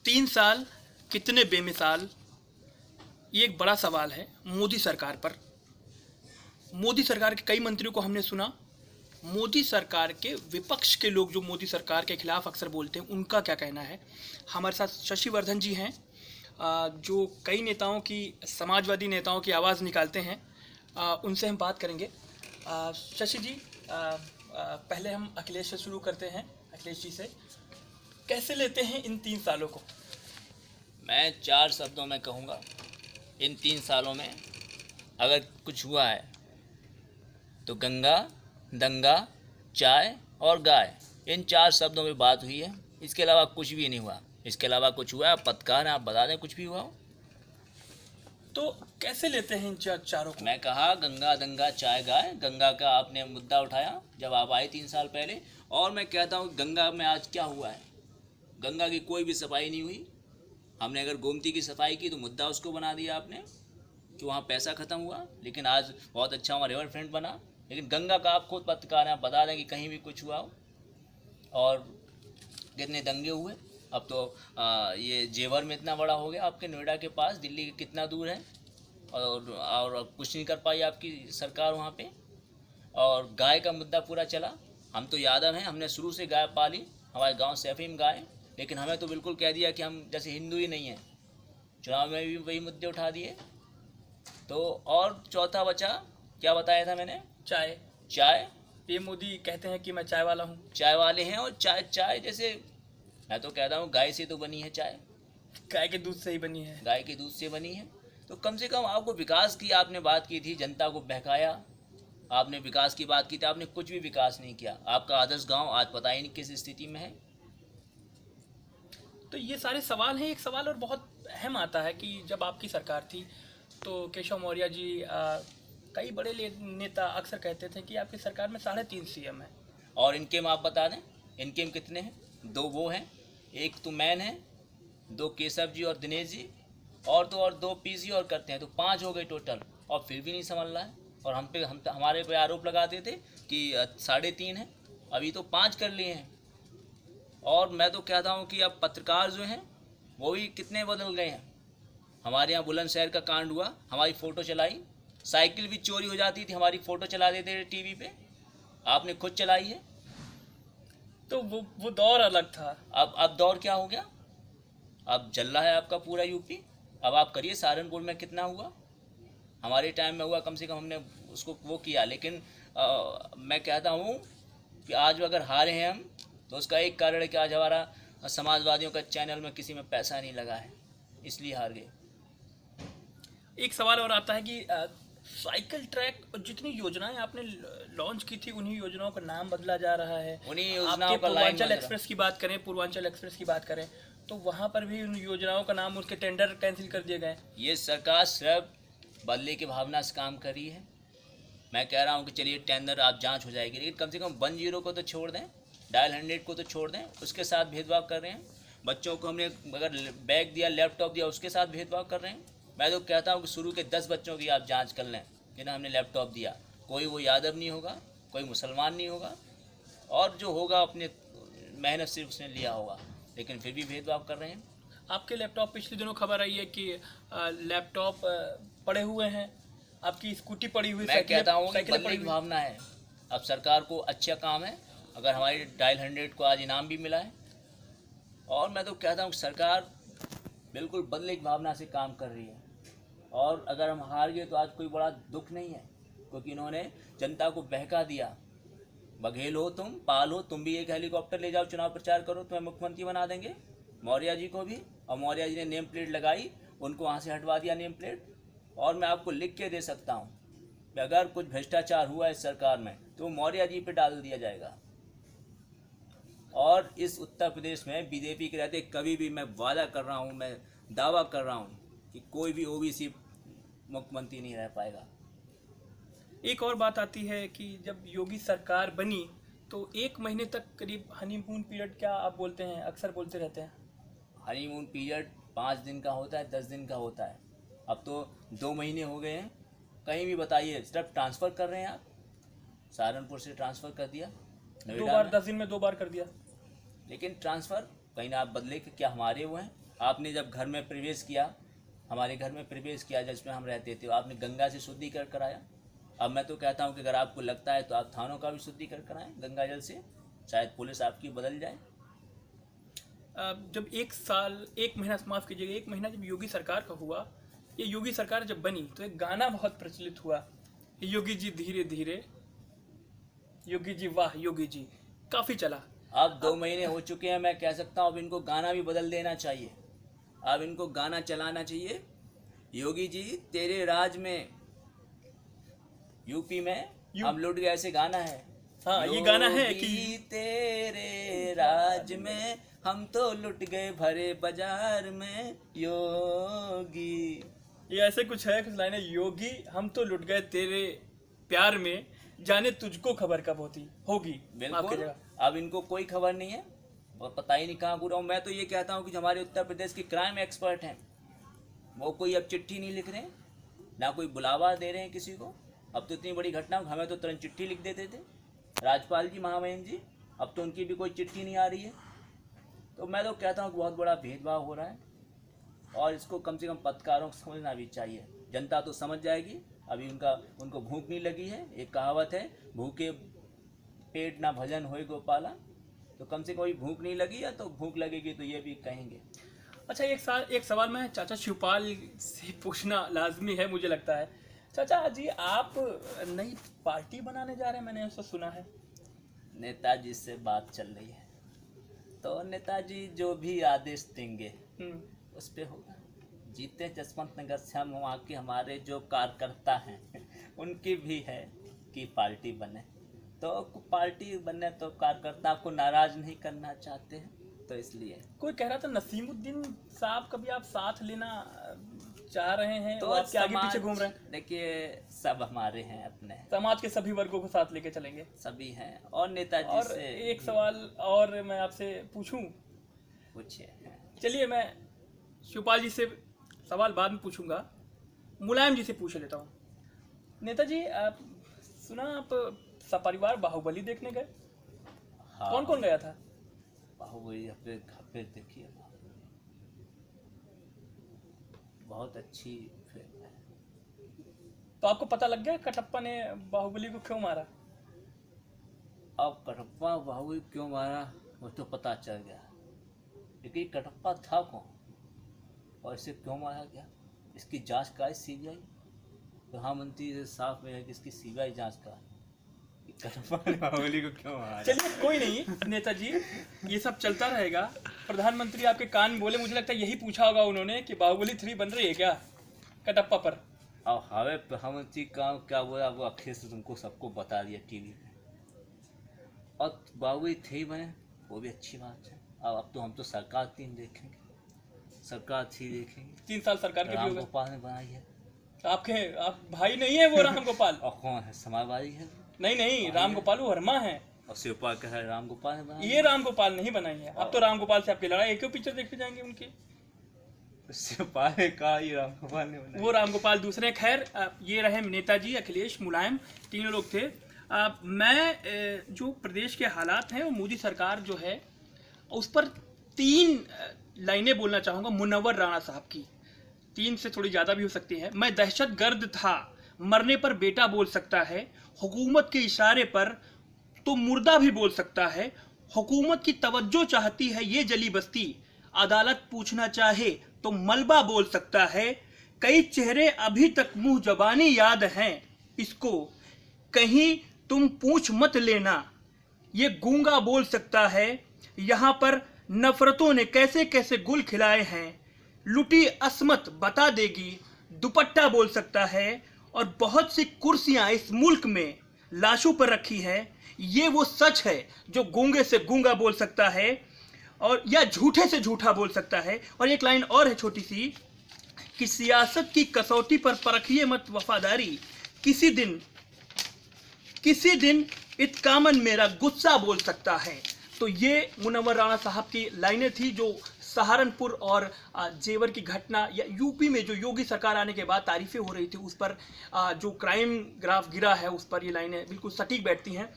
3 साल कितने बेमिसाल, ये एक बड़ा सवाल है मोदी सरकार पर। मोदी सरकार के कई मंत्रियों को हमने सुना, मोदी सरकार के विपक्ष के लोग जो मोदी सरकार के खिलाफ अक्सर बोलते हैं उनका क्या कहना है। हमारे साथ शशि वर्धन जी हैं, जो कई नेताओं की, समाजवादी नेताओं की आवाज़ निकालते हैं। उनसे हम बात करेंगे। शशि जी, पहले हम अखिलेश से शुरू करते हैं। अखिलेश जी से, कैसे लेते हैं इन 3 सालों को? मैं 4 शब्दों में कहूँगा, इन 3 सालों में अगर कुछ हुआ है तो गंगा, दंगा, चाय और गाय, इन 4 शब्दों में बात हुई है। इसके अलावा कुछ भी नहीं हुआ। इसके अलावा कुछ हुआ है आप पत्रकार हैं, आप बता दें कुछ भी हुआ हो तो कैसे लेते हैं इन चारों को? मैं कहा गंगा, दंगा, चाय, गाय। गंगा का आपने मुद्दा उठाया जब आप आए 3 साल पहले, और मैं कहता हूँ गंगा में आज क्या हुआ है। गंगा की कोई भी सफाई नहीं हुई। हमने अगर गोमती की सफाई की तो मुद्दा उसको बना दिया आपने कि वहाँ पैसा ख़त्म हुआ, लेकिन आज बहुत अच्छा वहाँ रिवर फ्रंट बना। लेकिन गंगा का आप खुद पत्रकार हैं, आप बता दें कि कहीं भी कुछ हुआ हो। और कितने दंगे हुए। अब तो ये जेवर में इतना बड़ा हो गया, आपके नोएडा के पास, दिल्ली कितना दूर है, और अब कुछ नहीं कर पाई आपकी सरकार वहाँ पे। और गाय का मुद्दा पूरा चला। हम तो यादव हैं, हमने शुरू से गाय पाली, हमारे गांव से अफीम गाय, लेकिन हमें तो बिल्कुल कह दिया कि हम जैसे हिंदू ही नहीं हैं। चुनाव में भी वही मुद्दे उठा दिए। तो और चौथा बचा, क्या बताया था मैंने? चाय। चाय, पीएम मोदी कहते हैं कि मैं चाय वाला हूँ। चाय वाले हैं। और चाय जैसे मैं तो कहता हूँ गाय से तो बनी है चाय, गाय के दूध से ही बनी है। गाय के दूध से बनी है। तो कम से कम आपको विकास की आपने बात की थी, जनता को बहकाया, आपने विकास की बात की थी, आपने कुछ भी विकास नहीं किया। आपका आदर्श गांव आज पता ही नहीं किस स्थिति में है। तो ये सारे सवाल हैं। एक सवाल और बहुत अहम आता है कि जब आपकी सरकार थी तो केशव मौर्य जी, कई बड़े नेता अक्सर कहते थे कि आपकी सरकार में 3.5 सीएम है। और इनके में आप बता दें, इनके में कितने हैं? 2 वो हैं, एक तो मैन है, 2 केशव जी और दिनेश जी, और 2 पीसी और करते हैं, तो 5 हो गए टोटल। और फिर भी नहीं संभल रहा है। और हमारे पे आरोप लगाते थे कि 3.5 है, अभी तो 5 कर लिए हैं। और मैं तो कहता हूँ कि अब पत्रकार जो हैं वो भी कितने बदल गए हैं। हमारे यहाँ बुलंदशहर का कांड हुआ, हमारी फ़ोटो चलाई, साइकिल भी चोरी हो जाती थी, हमारी फ़ोटो चला देते थे टीवी पे, आपने खुद चलाई है। तो वो दौर अलग था। अब दौर क्या हो गया? अब जल रहा है आपका पूरा यूपी। अब आप करिए सहारनपुर में कितना हुआ, हमारे टाइम में हुआ, कम से कम हमने उसको वो किया। लेकिन मैं कहता हूँ कि आज अगर हारे हैं हम तो उसका एक कारण है कि आज हमारा समाजवादियों का चैनल में किसी में पैसा नहीं लगा है, इसलिए हार गए। एक सवाल और आता है कि साइकिल ट्रैक और जितनी योजनाएं आपने लॉन्च की थी उन्हीं योजनाओं का नाम बदला जा रहा है। उन्हीं योजनाओं आपके का लाइन पूर्वांचल बदला। एक्सप्रेस की बात करें, पूर्वांचल एक्सप्रेस की बात करें, तो वहाँ पर भी उन योजनाओं का नाम, उसके टेंडर कैंसिल कर दिए गए। ये सरकार सिर्फ बदले की भावना से काम कर रही है। मैं कह रहा हूँ कि चलिए टेंडर आप जांच हो जाएगी, लेकिन कम से कम 10 को तो छोड़ दें, डायल 100 को तो छोड़ दें। उसके साथ भेदभाव कर रहे हैं। बच्चों को हमने अगर बैग दिया, लैपटॉप दिया, उसके साथ भेदभाव कर रहे हैं। मैं तो कहता हूँ कि शुरू के 10 बच्चों की आप जांच कर लें जिन्हें हमने लैपटॉप दिया। कोई वो यादव नहीं होगा, कोई मुसलमान नहीं होगा, और जो होगा अपने मेहनत से उसने लिया होगा, लेकिन फिर भी भेदभाव कर रहे हैं। आपके लैपटॉप, पिछले दिनों खबर आई है कि लैपटॉप पड़े हुए हैं, आपकी स्कूटी पड़ी हुई। मैं कहता हूँ कि बदले की भावना है। अब सरकार को अच्छा काम है, अगर हमारी डायल 100 को आज इनाम भी मिला है। और मैं तो कहता हूँ कि सरकार बिल्कुल बदले की भावना से काम कर रही है। और अगर हम हार गए तो आज कोई बड़ा दुख नहीं है, क्योंकि इन्होंने जनता को बहका दिया। बघेल हो तुम, पाल हो तुम भी, एक हेलीकॉप्टर ले जाओ, चुनाव प्रचार करो, तुम्हें मुख्यमंत्री बना देंगे। मौर्य जी को भी, और मौर्य जी ने नेम प्लेट लगाई, उनको वहाँ से हटवा दिया नेम प्लेट। और मैं आपको लिख के दे सकता हूँ कि अगर कुछ भ्रष्टाचार हुआ इस सरकार में तो मौर्य जी पे डाल दिया जाएगा। और इस उत्तर प्रदेश में बीजेपी के रहते कभी भी, मैं वादा कर रहा हूँ, मैं दावा कर रहा हूँ कि कोई भी ओबीसी मुख्यमंत्री नहीं रह पाएगा। एक और बात आती है कि जब योगी सरकार बनी तो 1 महीने तक करीब हनीमून पीरियड, क्या आप बोलते हैं, अक्सर बोलते रहते हैं। हनीमून पीरियड 5 दिन का होता है, 10 दिन का होता है। अब तो 2 महीने हो गए हैं। कहीं भी बताइए, सिर्फ ट्रांसफ़र कर रहे हैं आप। सहारनपुर से ट्रांसफ़र कर दिया, 2 बार 10 दिन में 2 बार कर दिया। लेकिन ट्रांसफ़र कहीं ना आप बदले कि क्या हमारे वो हैं? आपने जब घर में प्रवेश किया, हमारे घर में प्रवेश किया जिसमें हम रहते थे, आपने गंगा से शुद्धिकरण कराया। अब मैं तो कहता हूँ कि अगर आपको लगता है तो आप थानों का भी शुद्धिकरण कराएं गंगा जल से, शायद पुलिस आपकी बदल जाए। जब 1 महीना माफ़ कीजिएगा, 1 महीना जब योगी सरकार का हुआ, ये योगी सरकार जब बनी तो एक गाना बहुत प्रचलित हुआ, योगी जी धीरे धीरे, योगी जी वाह योगी जी, काफ़ी चला। अब 2 महीने हो चुके हैं, मैं कह सकता हूँ अब इनको गाना भी बदल देना चाहिए, अब इनको गाना चलाना चाहिए। योगी जी तेरे राज में, यूपी में हम लुट गए, ऐसे गाना है। हाँ, ये गाना है कि योगी तेरे राज में हम तो लुट गए भरे बाजार में, योगी, ये ऐसे कुछ है, कुछ लाइनें, योगी हम तो लुट गए तेरे प्यार में, जाने तुझको खबर कब होगी। बिल्कुल, अब इनको कोई खबर नहीं है और पता ही नहीं कहाँ घूरा हूँ। मैं तो ये कहता हूँ कि हमारे उत्तर प्रदेश के क्राइम एक्सपर्ट हैं, वो कोई अब चिट्ठी नहीं लिख रहे हैं, ना कोई बुलावा दे रहे हैं किसी को। अब तो इतनी बड़ी घटना, हमें तो तुरंत चिट्ठी लिख देते थे राजपाल जी, महामहिम जी, अब तो उनकी भी कोई चिट्ठी नहीं आ रही है। तो मैं तो कहता हूँ कि बहुत बड़ा भेदभाव हो रहा है और इसको कम से कम पत्रकारों को समझना भी चाहिए। जनता तो समझ जाएगी, अभी उनको भूख नहीं लगी है। एक कहावत है, भूखे पेट ना भजन होए गोपाला, तो कम से कम भूख नहीं लगी है तो भूख लगेगी तो ये भी कहेंगे। अच्छा, एक सवाल मैं चाचा शिवपाल से पूछना लाजमी है, मुझे लगता है। चाचा जी, आप नई पार्टी बनाने जा रहे हैं, मैंने ऐसा सुना है। नेताजी से बात चल रही है, तो नेताजी जो भी आदेश देंगे उस पे होगा। जीते जसवंत नगर से हम वहाँ के हमारे जो कार्यकर्ता हैं उनकी भी है कि पार्टी बने, तो पार्टी बने तो कार्यकर्ता को नाराज नहीं करना चाहते हैं, तो इसलिए। कोई कह रहा था नसीमुद्दीन साहब का भी आप साथ लेना चाह रहे हैं, तो आपके आगे पीछे घूम रहे हैं। देखिए, सब हमारे हैं, अपने समाज के सभी वर्गों को साथ लेके चलेंगे, सभी हैं। और नेताजी और से एक सवाल और मैं आपसे पूछूं। पूछिए। चलिए, मैं शिवपाल जी से सवाल बाद में पूछूंगा, मुलायम जी से पूछ लेता हूँ। नेताजी, आप सुना आप सपरिवार बाहुबली देखने गए? हाँ। कौन कौन गया था? बाहुबली अपने घर पे देखिए, बहुत अच्छी फिल्म है। तो आपको पता लग गया कटप्पा ने बाहुबली को क्यों मारा? अब कटप्पा बाहुबली क्यों मारा वो तो पता चल गया, लेकिन कटप्पा था कौन और इसे क्यों मारा गया, इसकी जांच का है सीबीआई। प्रधानमंत्री से साफ में है कि इसकी सीबीआई जांच का कटप्पा ने बाहुबली को क्यों मारा। चलिए, कोई नहीं नेताजी, ये सब चलता रहेगा। प्रधानमंत्री आपके कान में बोले, मुझे लगता है यही पूछा होगा उन्होंने कि बाहुबली 3 बन रही है क्या कटप्पा पर। अब हमें प्रधानमंत्री का क्या बोला वो अखिल से तुमको सबको बता दिया टीवी पे, और बाहुबली 3 बने वो भी अच्छी बात है। अब तो हम तो सरकार 3 देखेंगे, सरकार 3 देखेंगे। 3 साल सरकार के भी हो राम गए। गोपाल ने बनाई है। आप भाई नहीं है वो राम गोपाल? और कौन है, समाजवादी है? नहीं, राम गोपाल वर्मा है। और शिवपाल का है राम गोपाल ने बनाई। ये राम गोपाल नहीं बनाई है। अब तो राम गोपाल से आपकी लड़ाई, एक पिक्चर देखते जाएंगे उनकी। शिवपाल का ये राम गोपाल ने बनाई, वो राम गोपाल दूसरे। खैर, ये रहे नेताजी, अखिलेश, मुलायम, तीनों लोग थे। मैं जो प्रदेश के हालात हैं, वो मोदी सरकार जो है उस पर 3 लाइनें बोलना चाहूँगा मुनव्वर राणा साहब की। 3 से थोड़ी ज़्यादा भी हो सकती है। मैं दहशतगर्द था, मरने पर बेटा बोल सकता है, हुकूमत के इशारे पर तो मुर्दा भी बोल सकता है, हुकूमत की तवज्जो चाहती है ये जली बस्ती, अदालत पूछना चाहे तो मलबा बोल सकता है, कई चेहरे अभी तक मुंह जबानी याद हैं इसको, कहीं तुम पूछ मत लेना, ये गूंगा बोल सकता है, यहाँ पर नफरतों ने कैसे कैसे गुल खिलाए हैं, लुटी असमत बता देगी, दुपट्टा बोल सकता है, और बहुत सी कुर्सियां इस मुल्क में लाशों पर रखी है, ये वो सच है जो गूंगे से गूंगा बोल सकता है और या झूठे से झूठा बोल सकता है। और एक लाइन और है छोटी सी, कि सियासत की कसौटी पर परखिए मत वफादारी, किसी दिन इत्कामन मेरा गुस्सा बोल सकता है। तो ये मुनव्वर राणा साहब की लाइनें थी, जो सहारनपुर और जेवर की घटना या यूपी में जो योगी सरकार आने के बाद तारीफें हो रही थी, उस पर जो क्राइम ग्राफ गिरा है उस पर ये लाइनें बिल्कुल सटीक बैठती हैं।